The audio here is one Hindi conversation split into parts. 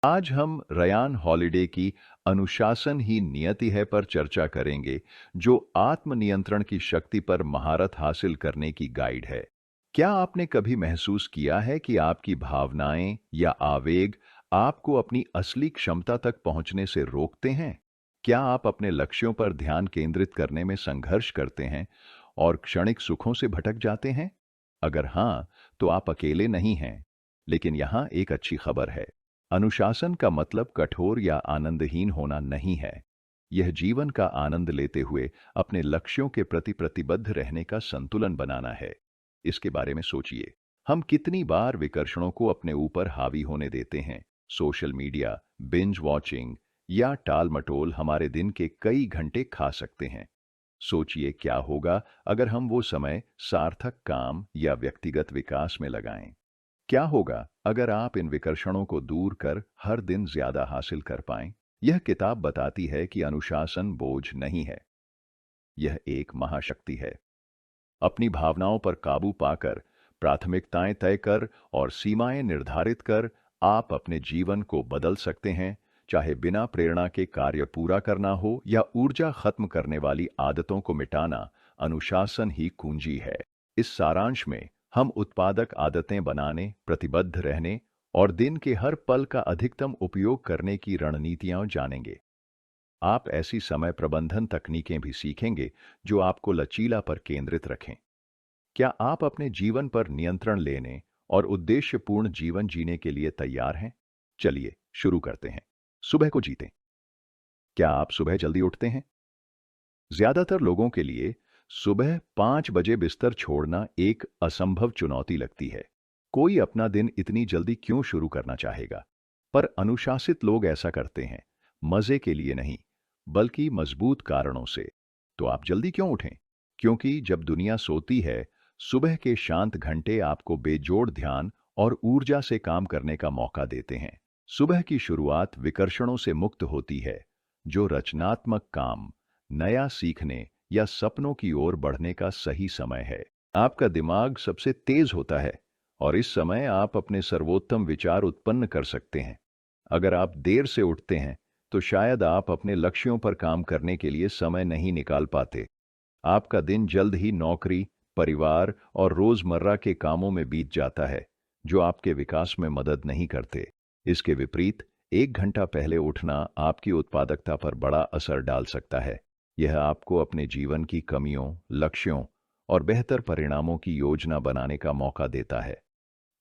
आज हम रयान हॉलिडे की अनुशासन ही नियति है पर चर्चा करेंगे, जो आत्मनियंत्रण की शक्ति पर महारत हासिल करने की गाइड है। क्या आपने कभी महसूस किया है कि आपकी भावनाएं या आवेग आपको अपनी असली क्षमता तक पहुंचने से रोकते हैं? क्या आप अपने लक्ष्यों पर ध्यान केंद्रित करने में संघर्ष करते हैं और क्षणिक सुखों से भटक जाते हैं? अगर हाँ, तो आप अकेले नहीं हैं। लेकिन यहाँ एक अच्छी खबर है। अनुशासन का मतलब कठोर या आनंदहीन होना नहीं है। यह जीवन का आनंद लेते हुए अपने लक्ष्यों के प्रति प्रतिबद्ध रहने का संतुलन बनाना है। इसके बारे में सोचिए। हम कितनी बार विकर्षणों को अपने ऊपर हावी होने देते हैं? सोशल मीडिया, बिंज वॉचिंग या टाल मटोल हमारे दिन के कई घंटे खा सकते हैं। सोचिए क्या होगा अगर हम वो समय सार्थक काम या व्यक्तिगत विकास में लगाएं। क्या होगा अगर आप इन विकर्षणों को दूर कर हर दिन ज्यादा हासिल कर पाएं? यह किताब बताती है कि अनुशासन बोझ नहीं है, यह एक महाशक्ति है। अपनी भावनाओं पर काबू पाकर, प्राथमिकताएं तय कर और सीमाएं निर्धारित कर आप अपने जीवन को बदल सकते हैं। चाहे बिना प्रेरणा के कार्य पूरा करना हो या ऊर्जा खत्म करने वाली आदतों को मिटाना, अनुशासन ही कुंजी है। इस सारांश में हम उत्पादक आदतें बनाने, प्रतिबद्ध रहने और दिन के हर पल का अधिकतम उपयोग करने की रणनीतियां जानेंगे। आप ऐसी समय प्रबंधन तकनीकें भी सीखेंगे जो आपको लचीला पर केंद्रित रखें। क्या आप अपने जीवन पर नियंत्रण लेने और उद्देश्यपूर्ण जीवन जीने के लिए तैयार हैं? चलिए शुरू करते हैं। सुबह को जीतें। क्या आप सुबह जल्दी उठते हैं? ज्यादातर लोगों के लिए सुबह 5 बजे बिस्तर छोड़ना एक असंभव चुनौती लगती है। कोई अपना दिन इतनी जल्दी क्यों शुरू करना चाहेगा? पर अनुशासित लोग ऐसा करते हैं, मजे के लिए नहीं, बल्कि मजबूत कारणों से। तो आप जल्दी क्यों उठें? क्योंकि जब दुनिया सोती है, सुबह के शांत घंटे आपको बेजोड़ ध्यान और ऊर्जा से काम करने का मौका देते हैं। सुबह की शुरुआत विकर्षणों से मुक्त होती है, जो रचनात्मक काम, नया सीखने या सपनों की ओर बढ़ने का सही समय है। आपका दिमाग सबसे तेज होता है और इस समय आप अपने सर्वोत्तम विचार उत्पन्न कर सकते हैं। अगर आप देर से उठते हैं, तो शायद आप अपने लक्ष्यों पर काम करने के लिए समय नहीं निकाल पाते। आपका दिन जल्द ही नौकरी, परिवार और रोजमर्रा के कामों में बीत जाता है, जो आपके विकास में मदद नहीं करते। इसके विपरीत, 1 घंटा पहले उठना आपकी उत्पादकता पर बड़ा असर डाल सकता है। यह आपको अपने जीवन की कमियों, लक्ष्यों और बेहतर परिणामों की योजना बनाने का मौका देता है।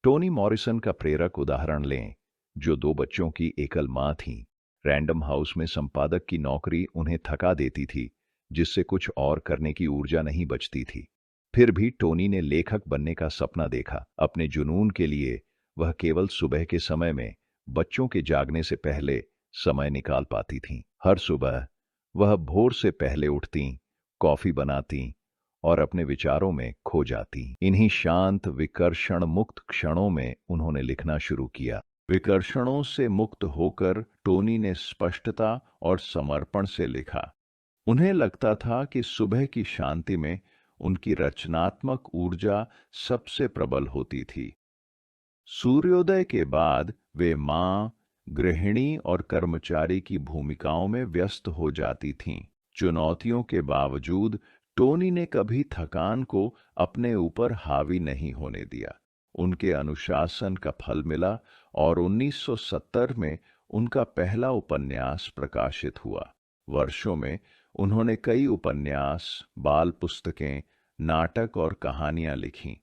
टोनी मॉरिसन का प्रेरक उदाहरण लें, जो 2 बच्चों की एकल मां थीं। रैंडम हाउस में संपादक की नौकरी उन्हें थका देती थी, जिससे कुछ और करने की ऊर्जा नहीं बचती थी। फिर भी टोनी ने लेखक बनने का सपना देखा। अपने जुनून के लिए वह केवल सुबह के समय में, बच्चों के जागने से पहले समय निकाल पाती थीं। हर सुबह वह भोर से पहले उठतीं, कॉफी बनातीं और अपने विचारों में खो जाती। इन्हीं शांत विकर्षण मुक्त क्षणों में उन्होंने लिखना शुरू किया। विकर्षणों से मुक्त होकर टोनी ने स्पष्टता और समर्पण से लिखा। उन्हें लगता था कि सुबह की शांति में उनकी रचनात्मक ऊर्जा सबसे प्रबल होती थी। सूर्योदय के बाद वे मां, गृहिणी और कर्मचारी की भूमिकाओं में व्यस्त हो जाती थीं। चुनौतियों के बावजूद टोनी ने कभी थकान को अपने ऊपर हावी नहीं होने दिया। उनके अनुशासन का फल मिला और 1970 में उनका पहला उपन्यास प्रकाशित हुआ। वर्षों में उन्होंने कई उपन्यास, बाल पुस्तकें, नाटक और कहानियां लिखीं।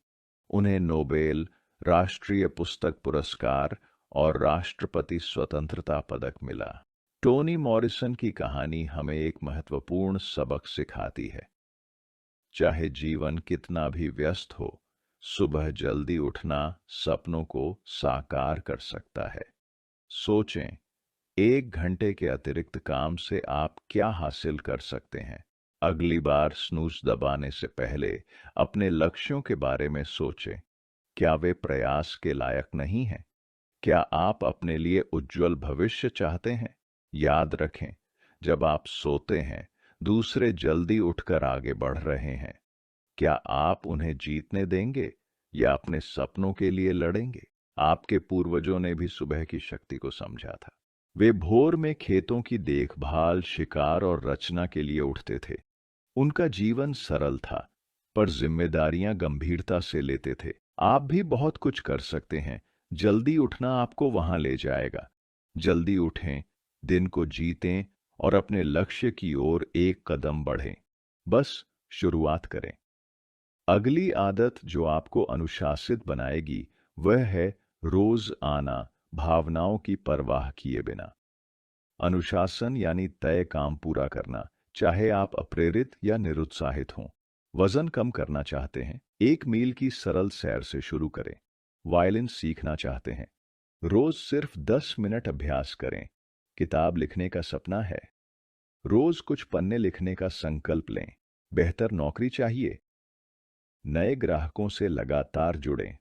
उन्हें नोबेल, राष्ट्रीय पुस्तक पुरस्कार और राष्ट्रपति स्वतंत्रता पदक मिला। टोनी मॉरिसन की कहानी हमें एक महत्वपूर्ण सबक सिखाती है। चाहे जीवन कितना भी व्यस्त हो, सुबह जल्दी उठना सपनों को साकार कर सकता है। सोचें, 1 घंटे के अतिरिक्त काम से आप क्या हासिल कर सकते हैं? अगली बार स्नूज दबाने से पहले अपने लक्ष्यों के बारे में सोचें। क्या वे प्रयास के लायक नहीं हैं? क्या आप अपने लिए उज्जवल भविष्य चाहते हैं? याद रखें, जब आप सोते हैं, दूसरे जल्दी उठकर आगे बढ़ रहे हैं। क्या आप उन्हें जीतने देंगे या अपने सपनों के लिए लड़ेंगे? आपके पूर्वजों ने भी सुबह की शक्ति को समझा था। वे भोर में खेतों की देखभाल, शिकार और रचना के लिए उठते थे। उनका जीवन सरल था, पर जिम्मेदारियां गंभीरता से लेते थे। आप भी बहुत कुछ कर सकते हैं। जल्दी उठना आपको वहां ले जाएगा। जल्दी उठें, दिन को जीतें और अपने लक्ष्य की ओर एक कदम बढ़ें। बस शुरुआत करें। अगली आदत जो आपको अनुशासित बनाएगी, वह है रोज आना, भावनाओं की परवाह किए बिना। अनुशासन यानी तय काम पूरा करना, चाहे आप अप्रेरित या निरुत्साहित हों। वजन कम करना चाहते हैं, 1 मील की सरल सैर से शुरू करें। वायलिन सीखना चाहते हैं, रोज सिर्फ 10 मिनट अभ्यास करें। किताब लिखने का सपना है, रोज कुछ पन्ने लिखने का संकल्प लें। बेहतर नौकरी चाहिए, नए ग्राहकों से लगातार जुड़ें।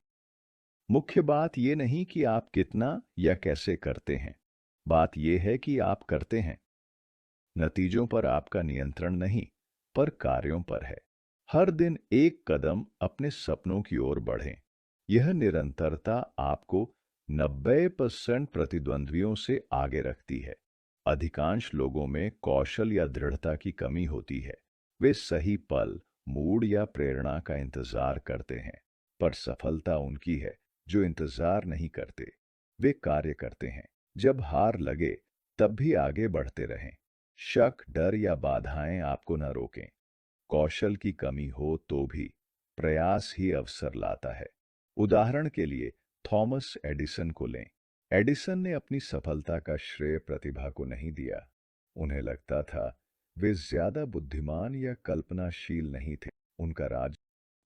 मुख्य बात यह नहीं कि आप कितना या कैसे करते हैं, बात यह है कि आप करते हैं। नतीजों पर आपका नियंत्रण नहीं, पर कार्यों पर है। हर दिन एक कदम अपने सपनों की ओर बढ़ें। यह निरंतरता आपको 90% प्रतिद्वंद्वियों से आगे रखती है। अधिकांश लोगों में कौशल या दृढ़ता की कमी होती है। वे सही पल, मूड या प्रेरणा का इंतजार करते हैं, पर सफलता उनकी है जो इंतजार नहीं करते। वे कार्य करते हैं। जब हार लगे, तब भी आगे बढ़ते रहें। शक, डर या बाधाएं आपको न रोकें। कौशल की कमी हो तो भी प्रयास ही अवसर लाता है। उदाहरण के लिए थॉमस एडिसन को लें। एडिसन ने अपनी सफलता का श्रेय प्रतिभा को नहीं दिया। उन्हें लगता था वे ज्यादा बुद्धिमान या कल्पनाशील नहीं थे। उनका राज।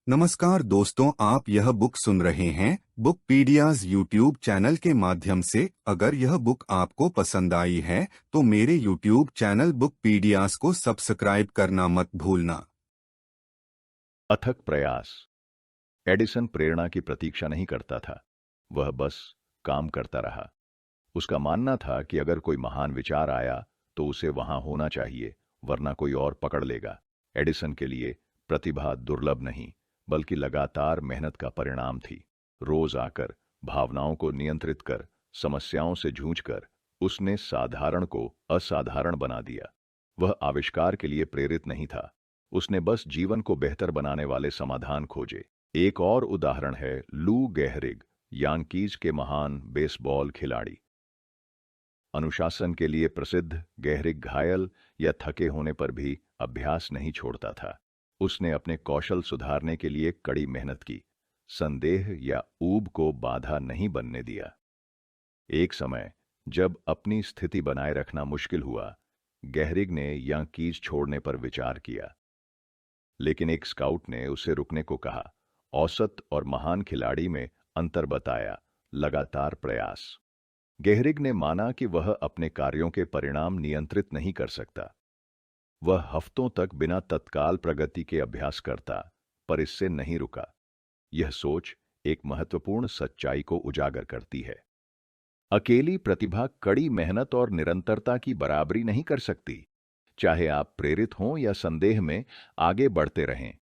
नमस्कार दोस्तों, आप यह बुक सुन रहे हैं बुकपीडियाज यूट्यूब चैनल के माध्यम से। अगर यह बुक आपको पसंद आई है तो मेरे यूट्यूब चैनल बुकपीडियाज को सब्सक्राइब करना मत भूलना। अथक प्रयास। एडिसन प्रेरणा की प्रतीक्षा नहीं करता था, वह बस काम करता रहा। उसका मानना था कि अगर कोई महान विचार आया तो उसे वहां होना चाहिए, वरना कोई और पकड़ लेगा। एडिसन के लिए प्रतिभा दुर्लभ नहीं, बल्कि लगातार मेहनत का परिणाम थी। रोज आकर, भावनाओं को नियंत्रित कर, समस्याओं से जूझकर उसने साधारण को असाधारण बना दिया। वह आविष्कार के लिए प्रेरित नहीं था, उसने बस जीवन को बेहतर बनाने वाले समाधान खोजे। एक और उदाहरण है लू गेहरिग, यांकीज के महान बेसबॉल खिलाड़ी। अनुशासन के लिए प्रसिद्ध गेहरिग घायल या थके होने पर भी अभ्यास नहीं छोड़ता था। उसने अपने कौशल सुधारने के लिए कड़ी मेहनत की, संदेह या ऊब को बाधा नहीं बनने दिया। एक समय जब अपनी स्थिति बनाए रखना मुश्किल हुआ, गेहरिग ने यांकीज छोड़ने पर विचार किया, लेकिन एक स्काउट ने उसे रुकने को कहा। औसत और महान खिलाड़ी में अंतर बताया, लगातार प्रयास। गेहरिग ने माना कि वह अपने कार्यों के परिणाम नियंत्रित नहीं कर सकता। वह हफ्तों तक बिना तत्काल प्रगति के अभ्यास करता, पर इससे नहीं रुका। यह सोच एक महत्वपूर्ण सच्चाई को उजागर करती है। अकेली प्रतिभा कड़ी मेहनत और निरंतरता की बराबरी नहीं कर सकती। चाहे आप प्रेरित हों या संदेह में, आगे बढ़ते रहें।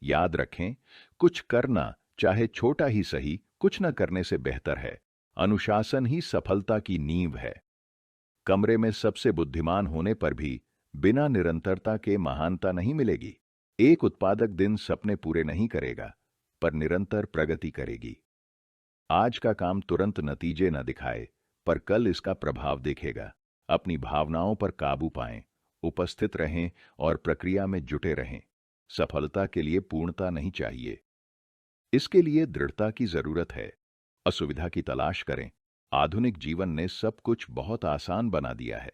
याद रखें, कुछ करना, चाहे छोटा ही सही, कुछ न करने से बेहतर है। अनुशासन ही सफलता की नींव है। कमरे में सबसे बुद्धिमान होने पर भी बिना निरंतरता के महानता नहीं मिलेगी। एक उत्पादक दिन सपने पूरे नहीं करेगा, पर निरंतर प्रगति करेगी। आज का काम तुरंत नतीजे न दिखाए, पर कल इसका प्रभाव दिखेगा। अपनी भावनाओं पर काबू पाएं, उपस्थित रहें और प्रक्रिया में जुटे रहें। सफलता के लिए पूर्णता नहीं चाहिए, इसके लिए दृढ़ता की जरूरत है। असुविधा की तलाश करें। आधुनिक जीवन ने सब कुछ बहुत आसान बना दिया है।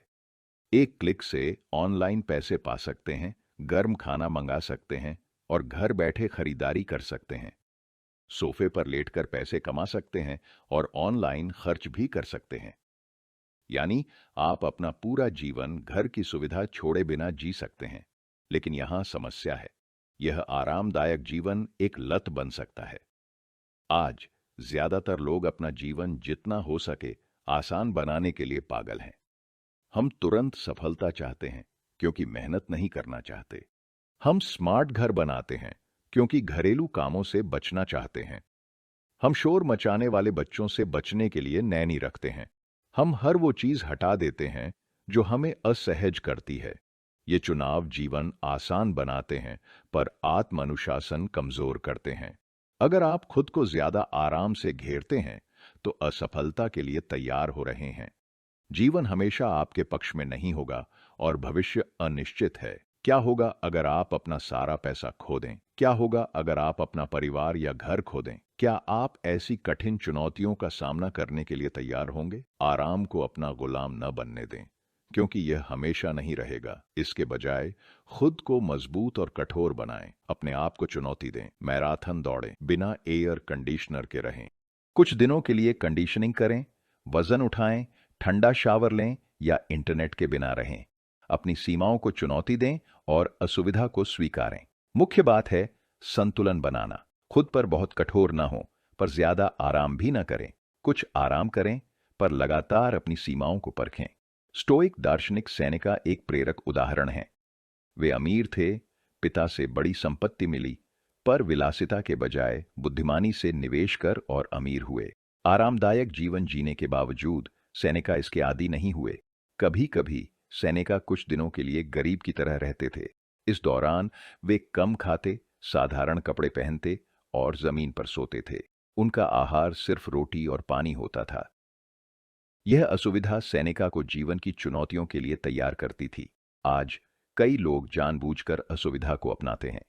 एक क्लिक से ऑनलाइन पैसे पा सकते हैं, गर्म खाना मंगा सकते हैं और घर बैठे खरीदारी कर सकते हैं। सोफे पर लेटकर पैसे कमा सकते हैं और ऑनलाइन खर्च भी कर सकते हैं। यानी आप अपना पूरा जीवन घर की सुविधा छोड़े बिना जी सकते हैं। लेकिन यहां समस्या है, यह आरामदायक जीवन एक लत बन सकता है। आज ज्यादातर लोग अपना जीवन जितना हो सके आसान बनाने के लिए पागल हैं। हम तुरंत सफलता चाहते हैं क्योंकि मेहनत नहीं करना चाहते। हम स्मार्ट घर बनाते हैं क्योंकि घरेलू कामों से बचना चाहते हैं। हम शोर मचाने वाले बच्चों से बचने के लिए नैनी रखते हैं। हम हर वो चीज हटा देते हैं जो हमें असहज करती है। ये चुनाव जीवन आसान बनाते हैं, पर आत्म अनुशासन कमजोर करते हैं। अगर आप खुद को ज्यादा आराम से घेरते हैं, तो असफलता के लिए तैयार हो रहे हैं। जीवन हमेशा आपके पक्ष में नहीं होगा और भविष्य अनिश्चित है। क्या होगा अगर आप अपना सारा पैसा खो दें? क्या होगा अगर आप अपना परिवार या घर खो दें? क्या आप ऐसी कठिन चुनौतियों का सामना करने के लिए तैयार होंगे? आराम को अपना गुलाम न बनने दें, क्योंकि यह हमेशा नहीं रहेगा। इसके बजाय खुद को मजबूत और कठोर बनाएं। अपने आप को चुनौती दें। मैराथन दौड़ें, बिना एयर कंडीशनर के रहें। कुछ दिनों के लिए कंडीशनिंग करें, वजन उठाएं, ठंडा शावर लें या इंटरनेट के बिना रहें। अपनी सीमाओं को चुनौती दें और असुविधा को स्वीकारें। मुख्य बात है संतुलन बनाना। खुद पर बहुत कठोर ना हो, पर ज्यादा आराम भी ना करें। कुछ आराम करें, पर लगातार अपनी सीमाओं को परखें। स्टोइक दार्शनिक सेनेका एक प्रेरक उदाहरण है। वे अमीर थे, पिता से बड़ी संपत्ति मिली, पर विलासिता के बजाय बुद्धिमानी से निवेश कर और अमीर हुए। आरामदायक जीवन जीने के बावजूद सेनेका इसके आदी नहीं हुए। कभी कभी सेनेका कुछ दिनों के लिए गरीब की तरह रहते थे। इस दौरान वे कम खाते, साधारण कपड़े पहनते और जमीन पर सोते थे। उनका आहार सिर्फ रोटी और पानी होता था। यह असुविधा सेनेका को जीवन की चुनौतियों के लिए तैयार करती थी। आज कई लोग जानबूझकर असुविधा को अपनाते हैं।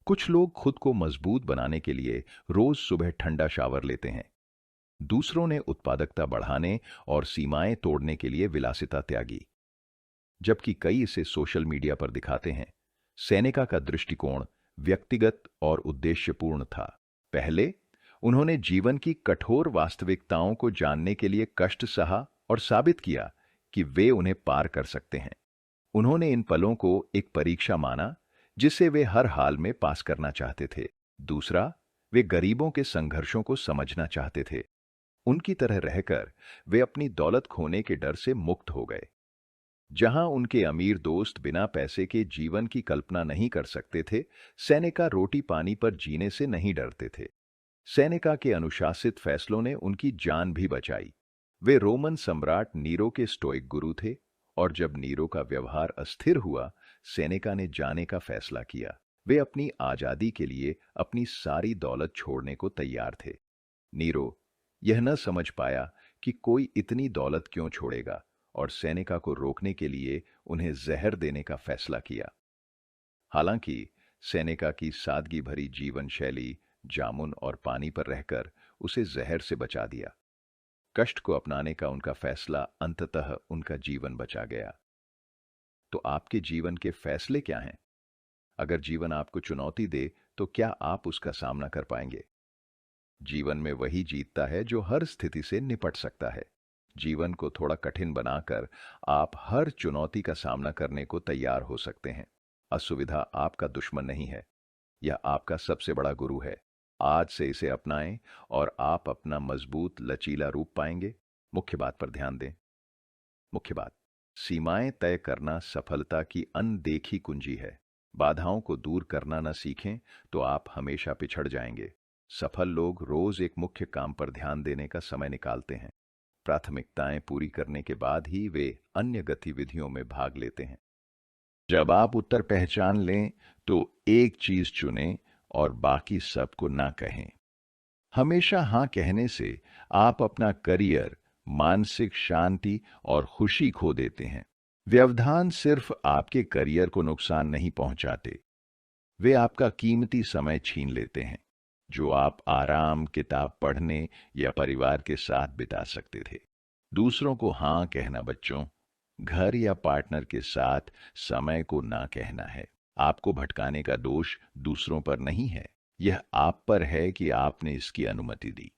कुछ लोग खुद को मजबूत बनाने के लिए रोज सुबह ठंडा शावर लेते हैं। दूसरों ने उत्पादकता बढ़ाने और सीमाएं तोड़ने के लिए विलासिता त्यागी, जबकि कई इसे सोशल मीडिया पर दिखाते हैं। सेनेका का दृष्टिकोण व्यक्तिगत और उद्देश्यपूर्ण था। पहले उन्होंने जीवन की कठोर वास्तविकताओं को जानने के लिए कष्ट सहा और साबित किया कि वे उन्हें पार कर सकते हैं। उन्होंने इन पलों को एक परीक्षा माना जिसे वे हर हाल में पास करना चाहते थे। दूसरा, वे गरीबों के संघर्षों को समझना चाहते थे। उनकी तरह रहकर वे अपनी दौलत खोने के डर से मुक्त हो गए। जहां उनके अमीर दोस्त बिना पैसे के जीवन की कल्पना नहीं कर सकते थे, सेनेका रोटी पानी पर जीने से नहीं डरते थे। सेनेका के अनुशासित फैसलों ने उनकी जान भी बचाई। वे रोमन सम्राट नीरो के स्टोइक गुरु थे, और जब नीरो का व्यवहार अस्थिर हुआ, सेनेका ने जाने का फैसला किया। वे अपनी आजादी के लिए अपनी सारी दौलत छोड़ने को तैयार थे। नीरो यह न समझ पाया कि कोई इतनी दौलत क्यों छोड़ेगा, और सेनेका को रोकने के लिए उन्हें जहर देने का फैसला किया। हालांकि सेनेका की सादगी भरी जीवन शैली जामुन और पानी पर रहकर उसे जहर से बचा दिया। कष्ट को अपनाने का उनका फैसला अंततः उनका जीवन बचा गया। तो आपके जीवन के फैसले क्या हैं? अगर जीवन आपको चुनौती दे, तो क्या आप उसका सामना कर पाएंगे? जीवन में वही जीतता है जो हर स्थिति से निपट सकता है। जीवन को थोड़ा कठिन बनाकर आप हर चुनौती का सामना करने को तैयार हो सकते हैं। असुविधा आपका दुश्मन नहीं है, यह आपका सबसे बड़ा गुरु है। आज से इसे अपनाएं और आप अपना मजबूत लचीला रूप पाएंगे। मुख्य बात पर ध्यान दें। मुख्य बात, सीमाएं तय करना सफलता की अनदेखी कुंजी है। बाधाओं को दूर करना न सीखें तो आप हमेशा पिछड़ जाएंगे। सफल लोग रोज एक मुख्य काम पर ध्यान देने का समय निकालते हैं। प्राथमिकताएं पूरी करने के बाद ही वे अन्य गतिविधियों में भाग लेते हैं। जब आप उत्तर पहचान लें, तो एक चीज चुनें और बाकी सबको ना कहें। हमेशा हाँ कहने से आप अपना करियर, मानसिक शांति और खुशी खो देते हैं। व्यवधान सिर्फ आपके करियर को नुकसान नहीं पहुंचाते, वे आपका कीमती समय छीन लेते हैं, जो आप आराम, किताब पढ़ने या परिवार के साथ बिता सकते थे। दूसरों को हाँ कहना बच्चों, घर या पार्टनर के साथ समय को ना कहना है। आपको भटकाने का दोष दूसरों पर नहीं है, यह आप पर है कि आपने इसकी अनुमति दी।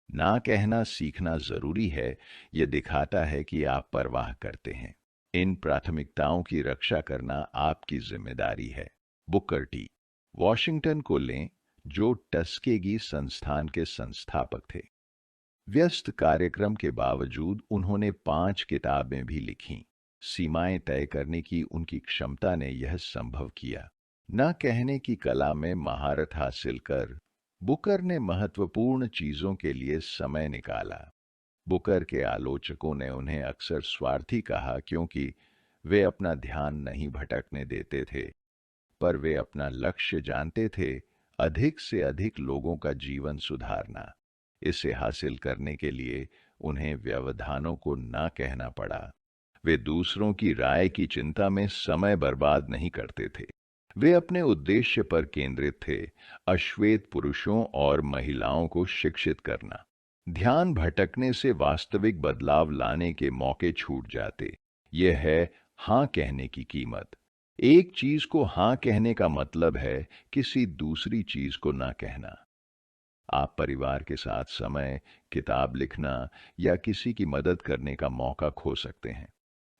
ना कहना सीखना जरूरी है, यह दिखाता है कि आप परवाह करते हैं। इन प्राथमिकताओं की रक्षा करना आपकी जिम्मेदारी है। बुकर टी वॉशिंगटन को लें, जो टस्केगी संस्थान के संस्थापक थे। व्यस्त कार्यक्रम के बावजूद उन्होंने 5 किताबें भी लिखीं। सीमाएं तय करने की उनकी क्षमता ने यह संभव किया। न कहने की कला में महारत हासिल कर बुकर ने महत्वपूर्ण चीजों के लिए समय निकाला। बुकर के आलोचकों ने उन्हें अक्सर स्वार्थी कहा क्योंकि वे अपना ध्यान नहीं भटकने देते थे, पर वे अपना लक्ष्य जानते थे, अधिक से अधिक लोगों का जीवन सुधारना। इसे हासिल करने के लिए उन्हें व्यवधानों को ना कहना पड़ा। वे दूसरों की राय की चिंता में समय बर्बाद नहीं करते थे। वे अपने उद्देश्य पर केंद्रित थे, अश्वेत पुरुषों और महिलाओं को शिक्षित करना। ध्यान भटकने से वास्तविक बदलाव लाने के मौके छूट जाते। यह है हां कहने की कीमत। एक चीज को हां कहने का मतलब है किसी दूसरी चीज को ना कहना। आप परिवार के साथ समय, किताब लिखना या किसी की मदद करने का मौका खो सकते हैं।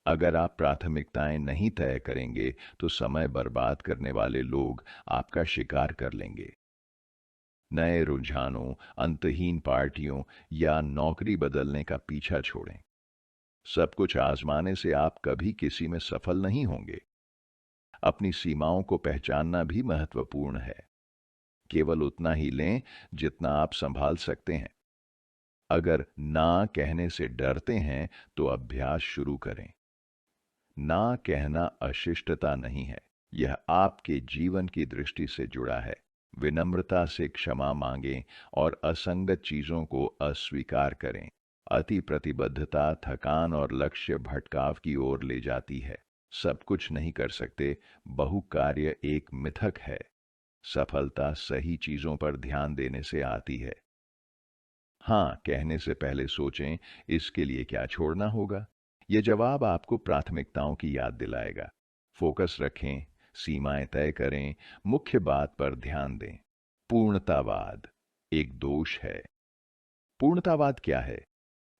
अगर आप प्राथमिकताएं नहीं तय करेंगे तो समय बर्बाद करने वाले लोग आपका शिकार कर लेंगे। नए रुझानों, अंतहीन पार्टियों या नौकरी बदलने का पीछा छोड़ें। सब कुछ आजमाने से आप कभी किसी में सफल नहीं होंगे। अपनी सीमाओं को पहचानना भी महत्वपूर्ण है। केवल उतना ही लें जितना आप संभाल सकते हैं। अगर ना कहने से डरते हैं तो अभ्यास शुरू करें। ना कहना अशिष्टता नहीं है, यह आपके जीवन की दृष्टि से जुड़ा है। विनम्रता से क्षमा मांगें और असंगत चीजों को अस्वीकार करें। अति प्रतिबद्धता थकान और लक्ष्य भटकाव की ओर ले जाती है। सब कुछ नहीं कर सकते, बहुकार्य एक मिथक है। सफलता सही चीजों पर ध्यान देने से आती है। हाँ कहने से पहले सोचें, इसके लिए क्या छोड़ना होगा। यह जवाब आपको प्राथमिकताओं की याद दिलाएगा। फोकस रखें, सीमाएं तय करें, मुख्य बात पर ध्यान दें। पूर्णतावाद एक दोष है। पूर्णतावाद क्या है?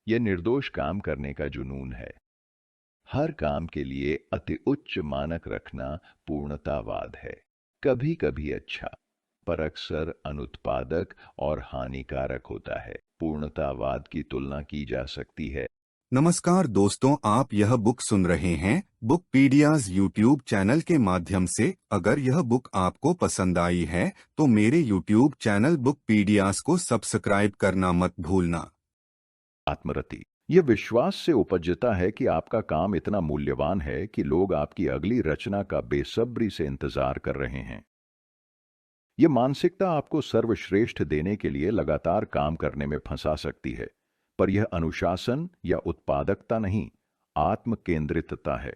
यह निर्दोष काम करने का जुनून है। हर काम के लिए अति उच्च मानक रखना पूर्णतावाद है। कभी कभी अच्छा, पर अक्सर अनुत्पादक और हानिकारक होता है। पूर्णतावाद की तुलना की जा सकती है। नमस्कार दोस्तों, आप यह बुक सुन रहे हैं बुक पीडियाज यूट्यूब चैनल के माध्यम से। अगर यह बुक आपको पसंद आई है तो मेरे यूट्यूब चैनल बुक पीडियाज को सब्सक्राइब करना मत भूलना। आत्मरति यह विश्वास से उपजता है कि आपका काम इतना मूल्यवान है कि लोग आपकी अगली रचना का बेसब्री से इंतजार कर रहे हैं। यह मानसिकता आपको सर्वश्रेष्ठ देने के लिए लगातार काम करने में फंसा सकती है, पर यह अनुशासन या उत्पादकता नहीं, आत्म केंद्रितता है।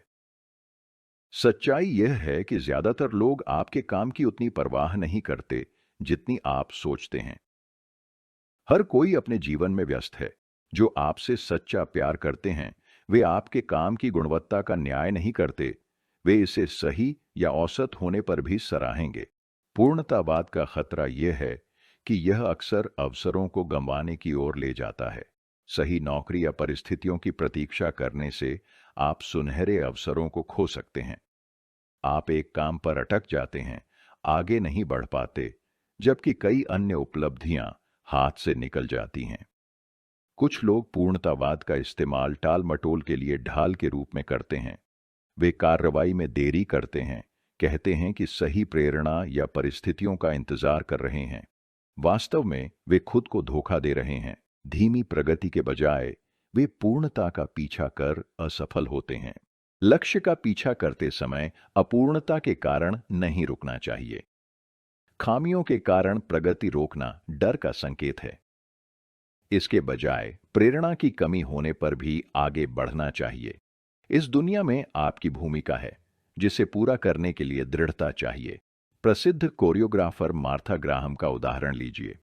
सच्चाई यह है कि ज्यादातर लोग आपके काम की उतनी परवाह नहीं करते जितनी आप सोचते हैं। हर कोई अपने जीवन में व्यस्त है। जो आपसे सच्चा प्यार करते हैं वे आपके काम की गुणवत्ता का न्याय नहीं करते, वे इसे सही या औसत होने पर भी सराहेंगे। पूर्णतावाद का खतरा यह है कि यह अक्सर अवसरों को गंवाने की ओर ले जाता है। सही नौकरी या परिस्थितियों की प्रतीक्षा करने से आप सुनहरे अवसरों को खो सकते हैं। आप एक काम पर अटक जाते हैं, आगे नहीं बढ़ पाते, जबकि कई अन्य उपलब्धियां हाथ से निकल जाती हैं। कुछ लोग पूर्णतावाद का इस्तेमाल टाल मटोल के लिए ढाल के रूप में करते हैं। वे कार्रवाई में देरी करते हैं, कहते हैं कि सही प्रेरणा या परिस्थितियों का इंतजार कर रहे हैं। वास्तव में वे खुद को धोखा दे रहे हैं। धीमी प्रगति के बजाय वे पूर्णता का पीछा कर असफल होते हैं। लक्ष्य का पीछा करते समय अपूर्णता के कारण नहीं रुकना चाहिए। खामियों के कारण प्रगति रोकना डर का संकेत है। इसके बजाय प्रेरणा की कमी होने पर भी आगे बढ़ना चाहिए। इस दुनिया में आपकी भूमिका है, जिसे पूरा करने के लिए दृढ़ता चाहिए। प्रसिद्ध कोरियोग्राफर मार्था ग्राहम का उदाहरण लीजिए।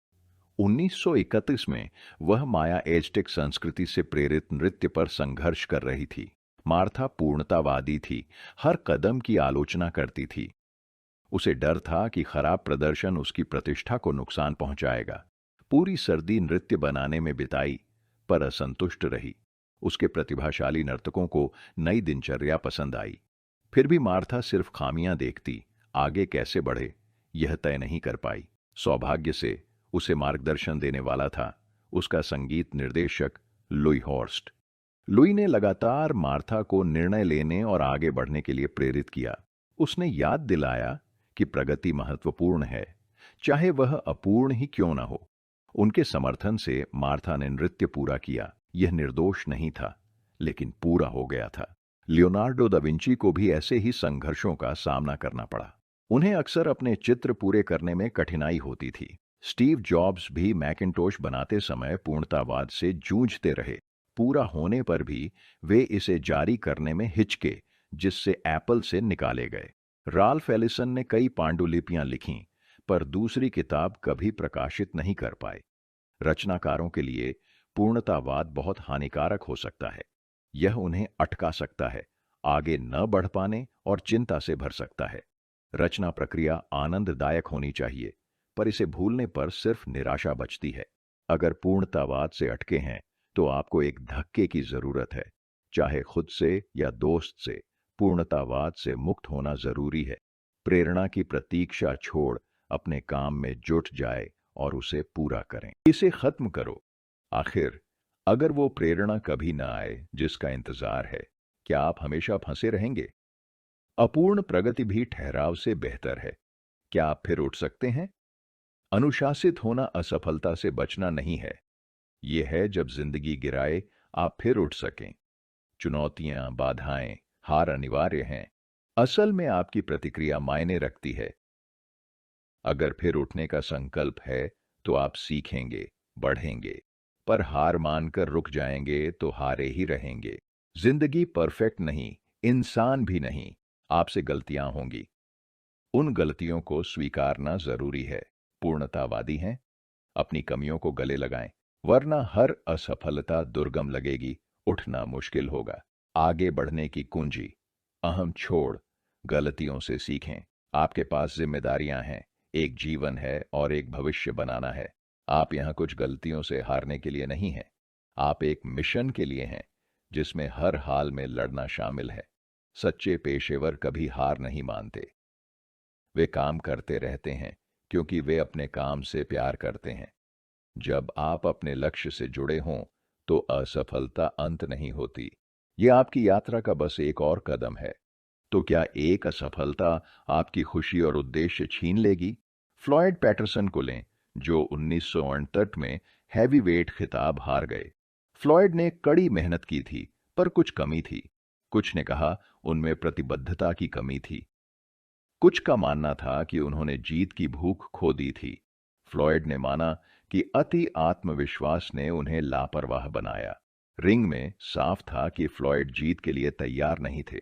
1931 में वह माया एज़टेक संस्कृति से प्रेरित नृत्य पर संघर्ष कर रही थी। मार्था पूर्णतावादी थी, हर कदम की आलोचना करती थी। उसे डर था कि खराब प्रदर्शन उसकी प्रतिष्ठा को नुकसान पहुंचाएगा। पूरी सर्दी नृत्य बनाने में बिताई, पर असंतुष्ट रही। उसके प्रतिभाशाली नर्तकों को नई दिनचर्या पसंद आई। फिर भी मार्था सिर्फ खामियां देखती, आगे कैसे बढ़े यह तय नहीं कर पाई। सौभाग्य से उसे मार्गदर्शन देने वाला था उसका संगीत निर्देशक लुई हॉर्स्ट। लुई ने लगातार मार्था को निर्णय लेने और आगे बढ़ने के लिए प्रेरित किया। उसने याद दिलाया कि प्रगति महत्वपूर्ण है, चाहे वह अपूर्ण ही क्यों न हो। उनके समर्थन से मार्था ने नृत्य पूरा किया। यह निर्दोष नहीं था, लेकिन पूरा हो गया था। लियोनार्डो दा विंची को भी ऐसे ही संघर्षों का सामना करना पड़ा। उन्हें अक्सर अपने चित्र पूरे करने में कठिनाई होती थी। स्टीव जॉब्स भी मैकिन्टोश बनाते समय पूर्णतावाद से जूझते रहे। पूरा होने पर भी वे इसे जारी करने में हिचके, जिससे एप्पल से निकाले गए। राल्फ एलिसन ने कई पांडुलिपियां लिखीं, पर दूसरी किताब कभी प्रकाशित नहीं कर पाए। रचनाकारों के लिए पूर्णतावाद बहुत हानिकारक हो सकता है। यह उन्हें अटका सकता है, आगे न बढ़ पाने और चिंता से भर सकता है। रचना प्रक्रिया आनंददायक होनी चाहिए, पर इसे भूलने पर सिर्फ निराशा बचती है। अगर पूर्णतावाद से अटके हैं, तो आपको एक धक्के की जरूरत है, चाहे खुद से या दोस्त से। पूर्णतावाद से मुक्त होना जरूरी है। प्रेरणा की प्रतीक्षा छोड़ अपने काम में जुट जाए और उसे पूरा करें। इसे खत्म करो। आखिर अगर वो प्रेरणा कभी ना आए जिसका इंतजार है, क्या आप हमेशा फंसे रहेंगे? अपूर्ण प्रगति भी ठहराव से बेहतर है। क्या आप फिर उठ सकते हैं? अनुशासित होना असफलता से बचना नहीं है। यह है जब जिंदगी गिराए आप फिर उठ सकें। चुनौतियां, बाधाएं, हार अनिवार्य हैं। असल में आपकी प्रतिक्रिया मायने रखती है। अगर फिर उठने का संकल्प है, तो आप सीखेंगे, बढ़ेंगे। पर हार मानकर रुक जाएंगे तो हारे ही रहेंगे। जिंदगी परफेक्ट नहीं, इंसान भी नहीं। आपसे गलतियां होंगी। उन गलतियों को स्वीकारना जरूरी है। पूर्णतावादी हैं, अपनी कमियों को गले लगाएं, वरना हर असफलता दुर्गम लगेगी, उठना मुश्किल होगा। आगे बढ़ने की कुंजी अहम छोड़, गलतियों से सीखें। आपके पास जिम्मेदारियां हैं, एक जीवन है और एक भविष्य बनाना है। आप यहां कुछ गलतियों से हारने के लिए नहीं हैं। आप एक मिशन के लिए हैं, जिसमें हर हाल में लड़ना शामिल है। सच्चे पेशेवर कभी हार नहीं मानते। वे काम करते रहते हैं, क्योंकि वे अपने काम से प्यार करते हैं। जब आप अपने लक्ष्य से जुड़े हों, तो असफलता अंत नहीं होती। यह आपकी यात्रा का बस एक और कदम है। तो क्या एक असफलता आपकी खुशी और उद्देश्य छीन लेगी? फ्लॉयड पैटरसन को लें, जो 1968 में हैवीवेट खिताब हार गए। फ्लॉयड ने कड़ी मेहनत की थी, पर कुछ कमी थी। कुछ ने कहा उनमें प्रतिबद्धता की कमी थी। कुछ का मानना था कि उन्होंने जीत की भूख खो दी थी। फ्लॉयड ने माना कि अति आत्मविश्वास ने उन्हें लापरवाह बनाया। रिंग में साफ था कि फ्लॉयड जीत के लिए तैयार नहीं थे।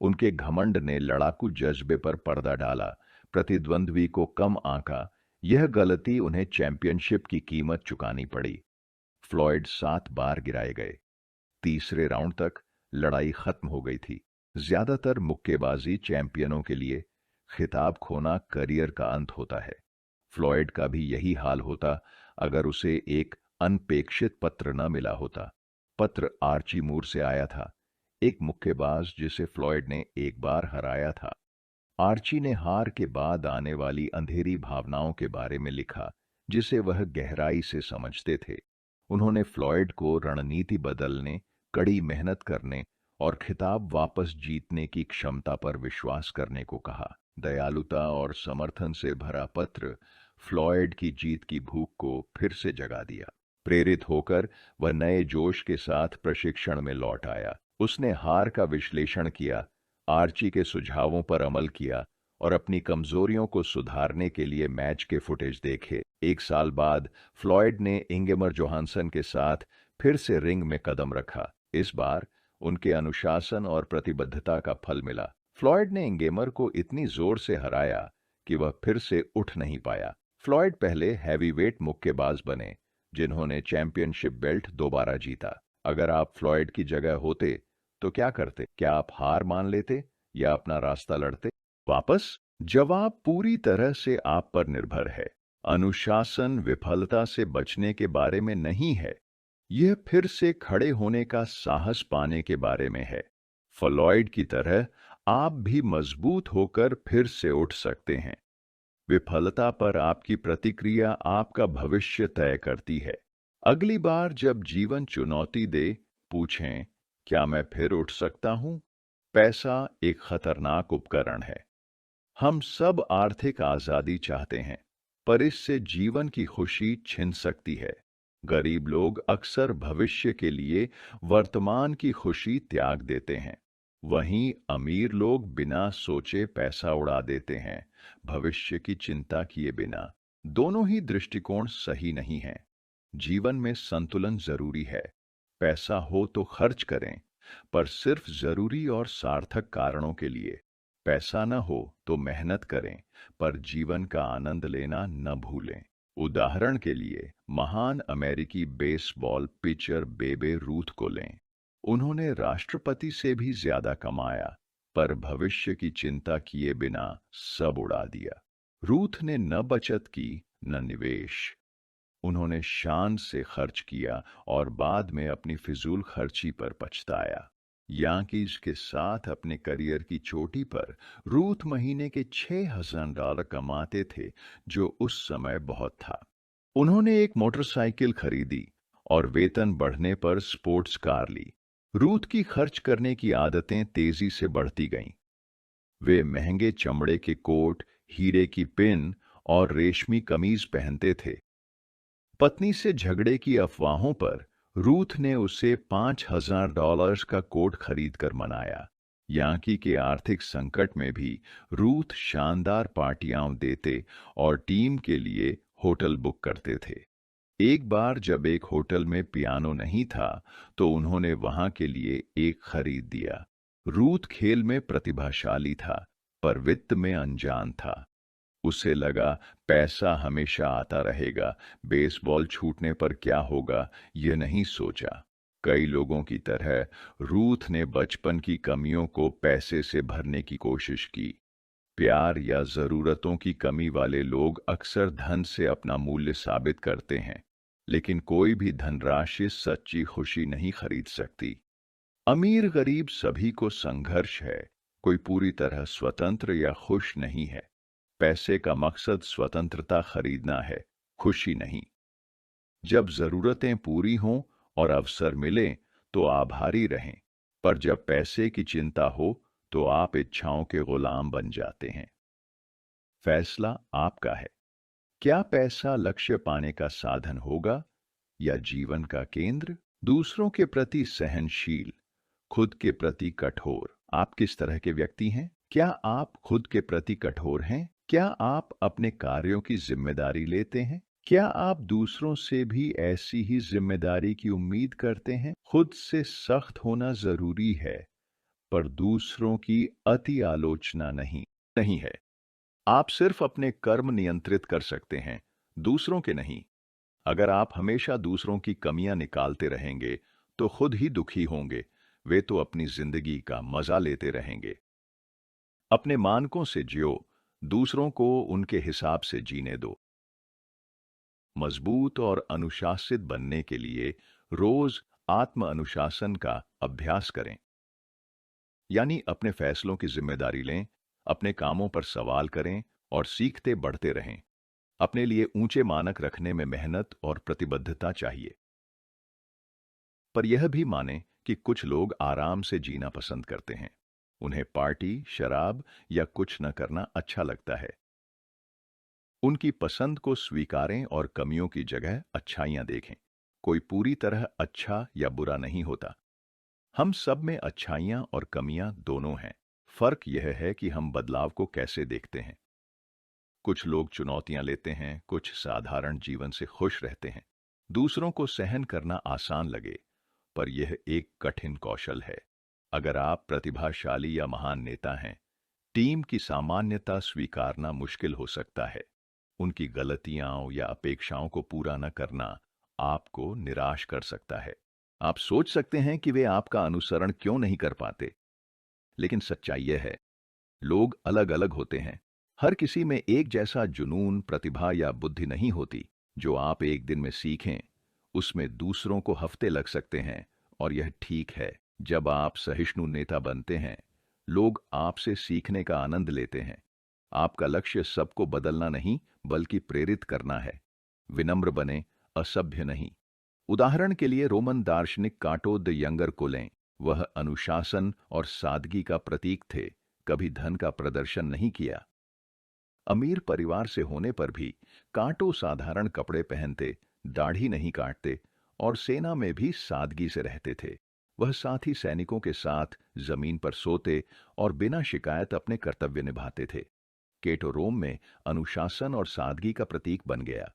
उनके घमंड ने लड़ाकू जज्बे पर पर्दा डाला, प्रतिद्वंद्वी को कम आंका। यह गलती उन्हें चैंपियनशिप की कीमत चुकानी पड़ी। फ्लॉयड 7 बार गिराए गए। तीसरे राउंड तक लड़ाई खत्म हो गई थी। ज्यादातर मुक्केबाजी चैंपियनों के लिए खिताब खोना करियर का अंत होता है। फ्लॉयड का भी यही हाल होता अगर उसे एक अनपेक्षित पत्र न मिला होता। पत्र आर्ची मूर से आया था, एक मुक्केबाज जिसे फ्लॉयड ने एक बार हराया था। आर्ची ने हार के बाद आने वाली अंधेरी भावनाओं के बारे में लिखा, जिसे वह गहराई से समझते थे। उन्होंने फ्लॉयड को रणनीति बदलने, कड़ी मेहनत करने और खिताब वापस जीतने की क्षमता पर विश्वास करने को कहा। दयालुता और समर्थन से भरा पत्र फ्लॉयड की जीत की भूख को फिर से जगा दिया। प्रेरित होकर वह नए जोश के साथ प्रशिक्षण में लौट आया। उसने हार का विश्लेषण किया, आर्ची के सुझावों पर अमल किया और अपनी कमजोरियों को सुधारने के लिए मैच के फुटेज देखे। 1 साल बाद फ्लॉयड ने इंगेमर जोहानसन के साथ फिर से रिंग में कदम रखा। इस बार उनके अनुशासन और प्रतिबद्धता का फल मिला। फ्लॉयड ने इंगेमर को इतनी जोर से हराया कि वह फिर से उठ नहीं पाया। फ्लॉयड पहले हैवीवेट मुक्केबाज बने, जिन्होंने चैंपियनशिप बेल्ट दोबारा जीता। अगर आप फ्लॉयड की जगह होते तो क्या करते? क्या आप हार मान लेते या अपना रास्ता लड़ते? वापस? जवाब पूरी तरह से आप पर निर्भर है। अनुशासन विफलता से बचने के बारे में नहीं है, यह फिर से खड़े होने का साहस पाने के बारे में है। फ्लॉयड की तरह आप भी मजबूत होकर फिर से उठ सकते हैं। विफलता पर आपकी प्रतिक्रिया आपका भविष्य तय करती है। अगली बार जब जीवन चुनौती दे, पूछें, क्या मैं फिर उठ सकता हूं? पैसा एक खतरनाक उपकरण है। हम सब आर्थिक आजादी चाहते हैं, पर इससे जीवन की खुशी छिन सकती है। गरीब लोग अक्सर भविष्य के लिए वर्तमान की खुशी त्याग देते हैं। वहीं अमीर लोग बिना सोचे पैसा उड़ा देते हैं, भविष्य की चिंता किए बिना। दोनों ही दृष्टिकोण सही नहीं हैं। जीवन में संतुलन जरूरी है। पैसा हो तो खर्च करें, पर सिर्फ जरूरी और सार्थक कारणों के लिए। पैसा न हो तो मेहनत करें, पर जीवन का आनंद लेना न भूलें। उदाहरण के लिए महान अमेरिकी बेसबॉल पिचर बेबे रूथ को लें। उन्होंने राष्ट्रपति से भी ज्यादा कमाया, पर भविष्य की चिंता किए बिना सब उड़ा दिया। रूथ ने न बचत की, न निवेश। उन्होंने शान से खर्च किया और बाद में अपनी फिजूल खर्ची पर पछताया। यांकीज के साथ अपने करियर की चोटी पर रूथ महीने के $6,000 कमाते थे, जो उस समय बहुत था। उन्होंने एक मोटरसाइकिल खरीदी और वेतन बढ़ने पर स्पोर्ट्स कार ली। रूथ की खर्च करने की आदतें तेजी से बढ़ती गईं। वे महंगे चमड़े के कोट, हीरे की पिन और रेशमी कमीज पहनते थे। पत्नी से झगड़े की अफवाहों पर रूथ ने उसे $5,000 का कोट खरीदकर मनाया। यांकी के आर्थिक संकट में भी रूथ शानदार पार्टियां देते और टीम के लिए होटल बुक करते थे। एक बार जब एक होटल में पियानो नहीं था, तो उन्होंने वहां के लिए एक खरीद दिया। रूथ खेल में प्रतिभाशाली था, पर वित्त में अनजान था। उसे लगा पैसा हमेशा आता रहेगा, बेसबॉल छूटने पर क्या होगा, ये नहीं सोचा। कई लोगों की तरह रूथ ने बचपन की कमियों को पैसे से भरने की कोशिश की। प्यार या जरूरतों की कमी वाले लोग अक्सर धन से अपना मूल्य साबित करते हैं, लेकिन कोई भी धनराशि सच्ची खुशी नहीं खरीद सकती। अमीर गरीब सभी को संघर्ष है, कोई पूरी तरह स्वतंत्र या खुश नहीं है। पैसे का मकसद स्वतंत्रता खरीदना है, खुशी नहीं। जब जरूरतें पूरी हों और अवसर मिले तो आभारी रहें, पर जब पैसे की चिंता हो तो आप इच्छाओं के गुलाम बन जाते हैं। फैसला आपका है। क्या पैसा लक्ष्य पाने का साधन होगा या जीवन का केंद्र? दूसरों के प्रति सहनशील, खुद के प्रति कठोर। आप किस तरह के व्यक्ति हैं? क्या आप खुद के प्रति कठोर हैं? क्या आप अपने कार्यों की जिम्मेदारी लेते हैं? क्या आप दूसरों से भी ऐसी ही जिम्मेदारी की उम्मीद करते हैं? खुद से सख्त होना जरूरी है, पर दूसरों की अति आलोचना नहीं है। आप सिर्फ अपने कर्म नियंत्रित कर सकते हैं, दूसरों के नहीं। अगर आप हमेशा दूसरों की कमियां निकालते रहेंगे, तो खुद ही दुखी होंगे। वे तो अपनी जिंदगी का मजा लेते रहेंगे। अपने मानकों से जियो, दूसरों को उनके हिसाब से जीने दो। मजबूत और अनुशासित बनने के लिए रोज आत्म अनुशासन का अभ्यास करें। यानी अपने फैसलों की जिम्मेदारी लें, अपने कामों पर सवाल करें और सीखते बढ़ते रहें। अपने लिए ऊंचे मानक रखने में मेहनत और प्रतिबद्धता चाहिए। पर यह भी माने कि कुछ लोग आराम से जीना पसंद करते हैं। उन्हें पार्टी, शराब या कुछ न करना अच्छा लगता है। उनकी पसंद को स्वीकारें और कमियों की जगह अच्छाइयां देखें। कोई पूरी तरह अच्छा या बुरा नहीं होता। हम सब में अच्छाइयां और कमियां दोनों हैं। फर्क यह है कि हम बदलाव को कैसे देखते हैं। कुछ लोग चुनौतियां लेते हैं, कुछ साधारण जीवन से खुश रहते हैं। दूसरों को सहन करना आसान लगे, पर यह एक कठिन कौशल है। अगर आप प्रतिभाशाली या महान नेता हैं, टीम की सामान्यता स्वीकारना मुश्किल हो सकता है। उनकी गलतियां या अपेक्षाओं को पूरा न करना आपको निराश कर सकता है। आप सोच सकते हैं कि वे आपका अनुसरण क्यों नहीं कर पाते, लेकिन सच्चाई यह है, लोग अलग अलग होते हैं। हर किसी में एक जैसा जुनून, प्रतिभा या बुद्धि नहीं होती। जो आप एक दिन में सीखें, उसमें दूसरों को हफ्ते लग सकते हैं, और यह ठीक है। जब आप सहिष्णु नेता बनते हैं, लोग आपसे सीखने का आनंद लेते हैं। आपका लक्ष्य सबको बदलना नहीं, बल्कि प्रेरित करना है। विनम्र बने, असभ्य नहीं। उदाहरण के लिए रोमन दार्शनिक काटो द यंगर को लें। वह अनुशासन और सादगी का प्रतीक थे, कभी धन का प्रदर्शन नहीं किया। अमीर परिवार से होने पर भी कांटो साधारण कपड़े पहनते, दाढ़ी नहीं काटते और सेना में भी सादगी से रहते थे। वह साथी सैनिकों के साथ जमीन पर सोते और बिना शिकायत अपने कर्तव्य निभाते थे। केटो रोम में अनुशासन और सादगी का प्रतीक बन गया।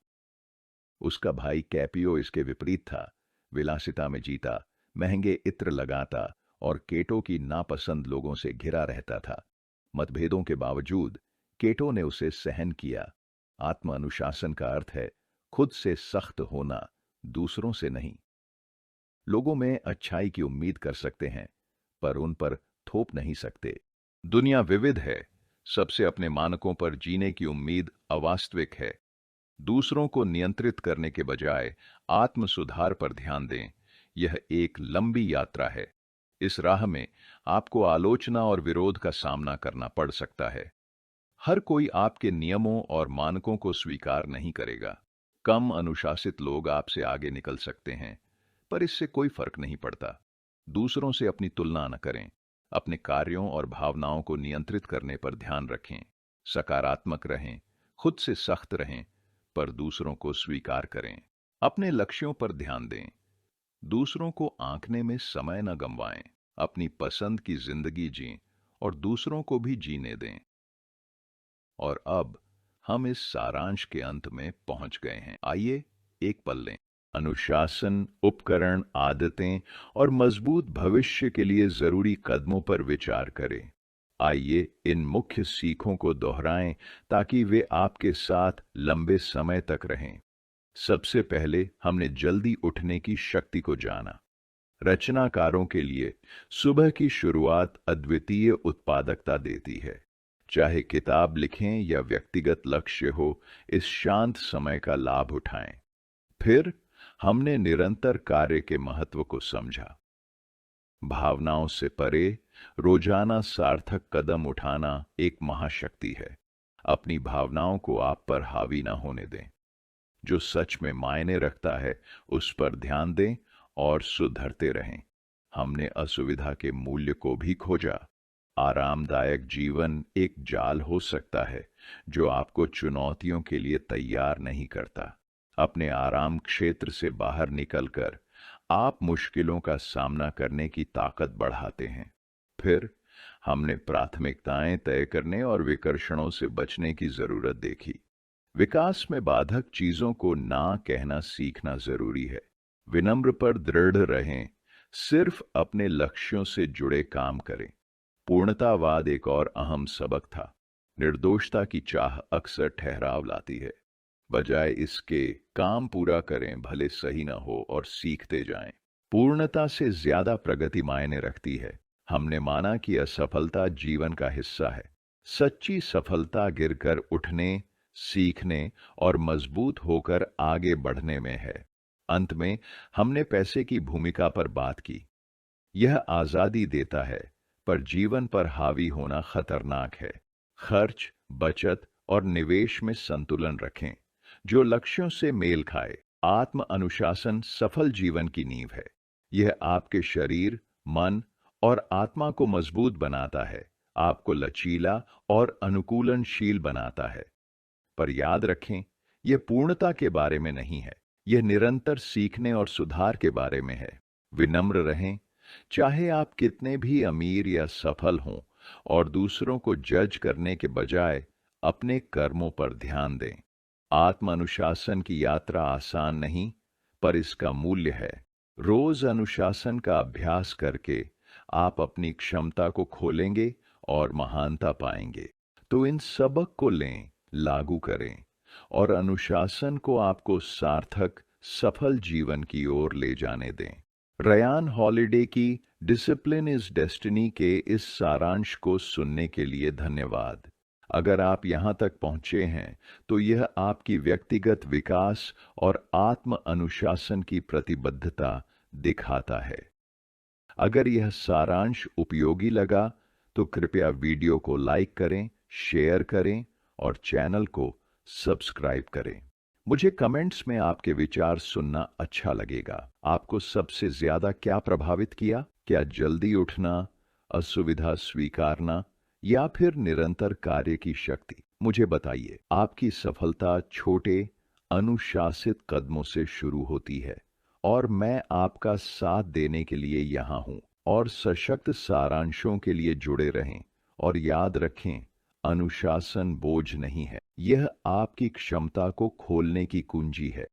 उसका भाई कैपियो इसके विपरीत था। विलासिता में जीता, महंगे इत्र लगाता और केटो की नापसंद लोगों से घिरा रहता था। मतभेदों के बावजूद केटो ने उसे सहन किया। आत्म अनुशासन का अर्थ है खुद से सख्त होना, दूसरों से नहीं। लोगों में अच्छाई की उम्मीद कर सकते हैं, पर उन पर थोप नहीं सकते। दुनिया विविध है, सबसे अपने मानकों पर जीने की उम्मीद अवास्तविक है। दूसरों को नियंत्रित करने के बजाय आत्म सुधार पर ध्यान दें। यह एक लंबी यात्रा है। इस राह में आपको आलोचना और विरोध का सामना करना पड़ सकता है। हर कोई आपके नियमों और मानकों को स्वीकार नहीं करेगा। कम अनुशासित लोग आपसे आगे निकल सकते हैं, पर इससे कोई फर्क नहीं पड़ता। दूसरों से अपनी तुलना न करें। अपने कार्यों और भावनाओं को नियंत्रित करने पर ध्यान रखें। सकारात्मक रहें, खुद से सख्त रहें, पर दूसरों को स्वीकार करें। अपने लक्ष्यों पर ध्यान दें। दूसरों को आंकने में समय न गंवाएं। अपनी पसंद की जिंदगी जिएं और दूसरों को भी जीने दें। और अब हम इस सारांश के अंत में पहुंच गए हैं। आइए एक पल लें। अनुशासन, उपकरण, आदतें और मजबूत भविष्य के लिए जरूरी कदमों पर विचार करें। आइए इन मुख्य सीखों को दोहराएं ताकि वे आपके साथ लंबे समय तक रहें। सबसे पहले हमने जल्दी उठने की शक्ति को जाना। रचनाकारों के लिए सुबह की शुरुआत अद्वितीय उत्पादकता देती है। चाहे किताब लिखें या व्यक्तिगत लक्ष्य हो, इस शांत समय का लाभ उठाएं। फिर हमने निरंतर कार्य के महत्व को समझा। भावनाओं से परे रोजाना सार्थक कदम उठाना एक महाशक्ति है। अपनी भावनाओं को आप पर हावी ना होने दें। जो सच में मायने रखता है उस पर ध्यान दें और सुधरते रहें। हमने असुविधा के मूल्य को भी खोजा। आरामदायक जीवन एक जाल हो सकता है जो आपको चुनौतियों के लिए तैयार नहीं करता। अपने आराम क्षेत्र से बाहर निकलकर आप मुश्किलों का सामना करने की ताकत बढ़ाते हैं। फिर हमने प्राथमिकताएं तय करने और विकर्षणों से बचने की जरूरत देखी। विकास में बाधक चीजों को ना कहना सीखना जरूरी है। विनम्र पर दृढ़ रहें। सिर्फ अपने लक्ष्यों से जुड़े काम करें। पूर्णतावाद एक और अहम सबक था। निर्दोषता की चाह अक्सर ठहराव लाती है। बजाय इसके काम पूरा करें, भले सही न हो, और सीखते जाएं। पूर्णता से ज्यादा प्रगति मायने रखती है। हमने माना कि असफलता जीवन का हिस्सा है। सच्ची सफलता गिरकर उठने, सीखने और मजबूत होकर आगे बढ़ने में है। अंत में हमने पैसे की भूमिका पर बात की। यह आजादी देता है, पर जीवन पर हावी होना खतरनाक है। खर्च, बचत और निवेश में संतुलन रखें जो लक्ष्यों से मेल खाए। आत्म अनुशासन सफल जीवन की नींव है। यह आपके शरीर, मन और आत्मा को मजबूत बनाता है, आपको लचीला और अनुकूलनशील बनाता है। पर याद रखें, यह पूर्णता के बारे में नहीं है। यह निरंतर सीखने और सुधार के बारे में है। विनम्र रहें, चाहे आप कितने भी अमीर या सफल हों, और दूसरों को जज करने के बजाय अपने कर्मों पर ध्यान दें। आत्म अनुशासन की यात्रा आसान नहीं, पर इसका मूल्य है। रोज अनुशासन का अभ्यास करके आप अपनी क्षमता को खोलेंगे और महानता पाएंगे। तो इन सबक को लें, लागू करें और अनुशासन को आपको सार्थक, सफल जीवन की ओर ले जाने दें। रयान हॉलिडे की डिसिप्लिन इज डेस्टिनी के इस सारांश को सुनने के लिए धन्यवाद। अगर आप यहाँ तक पहुँचे हैं तो यह आपकी व्यक्तिगत विकास और आत्म अनुशासन की प्रतिबद्धता दिखाता है। अगर यह सारांश उपयोगी लगा तो कृपया वीडियो को लाइक करें, शेयर करें और चैनल को सब्सक्राइब करें। मुझे कमेंट्स में आपके विचार सुनना अच्छा लगेगा। आपको सबसे ज्यादा क्या प्रभावित किया? क्या जल्दी उठना, असुविधा स्वीकारना या फिर निरंतर कार्य की शक्ति? मुझे बताइए, आपकी सफलता छोटे, अनुशासित कदमों से शुरू होती है और मैं आपका साथ देने के लिए यहाँ हूँ। और सशक्त सारांशों के लिए जुड़े रहें और याद रखें, अनुशासन बोझ नहीं है, यह आपकी क्षमता को खोलने की कुंजी है।